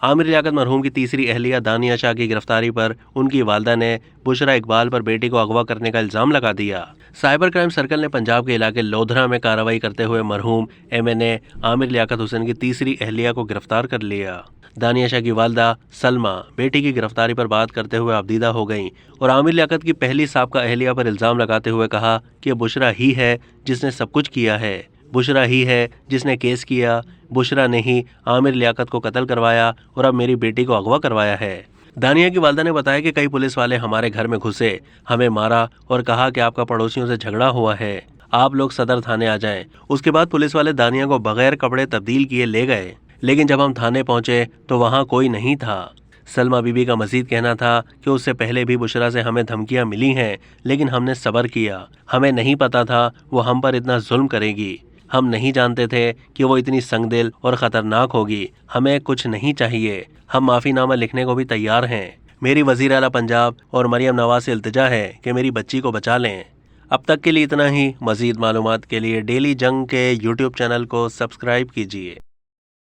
عامر لیاقت مرحوم کی تیسری اہلیہ دانیہ شاہ کی گرفتاری پر ان کی والدہ نے بشرا اقبال پر بیٹی کو اغوا کرنے کا الزام لگا دیا۔ سائبر کرائم سرکل نے پنجاب کے علاقے لودھرا میں کارروائی کرتے ہوئے مرحوم MNA عامر لیاقت حسین کی تیسری اہلیہ کو گرفتار کر لیا۔ دانیہ شاہ کی والدہ سلمہ بیٹی کی گرفتاری پر بات کرتے ہوئے افدیدہ ہو گئیں اور عامر لیاقت کی پہلی سابقہ اہلیہ پر الزام لگاتے ہوئے کہا کہ بشرا ہی ہے جس نے سب کچھ کیا ہے، بشرا ہی ہے جس نے کیس کیا، بشرا نے ہی عامر لیاقت کو قتل کروایا اور اب میری بیٹی کو اغوا کروایا ہے۔ دانیہ کی والدہ نے بتایا کہ کئی پولیس والے ہمارے گھر میں گھسے، ہمیں مارا اور کہا کہ آپ کا پڑوسیوں سے جھگڑا ہوا ہے، آپ لوگ صدر تھانے آ جائیں۔ اس کے بعد پولیس والے دانیہ کو بغیر کپڑے تبدیل کیے لے گئے، لیکن جب ہم تھانے پہنچے تو وہاں کوئی نہیں تھا۔ سلمہ بی بی کا مزید کہنا تھا کہ اس سے پہلے بھی بشرا سے ہمیں دھمکیاں ملی ہیں، لیکن ہم نے صبر کیا، ہمیں نہیں پتا تھا وہ ہم پر اتنا ظلم کرے گی، ہم نہیں جانتے تھے کہ وہ اتنی سنگ دل اور خطرناک ہوگی، ہمیں کچھ نہیں چاہیے، ہم معافی نامہ لکھنے کو بھی تیار ہیں۔ میری وزیر اعلیٰ پنجاب اور مریم نواز سے التجا ہے کہ میری بچی کو بچا لیں۔ اب تک کے لیے اتنا ہی۔ مزید معلومات کے لیے ڈیلی جنگ کے YouTube چینل کو سبسکرائب کیجیے۔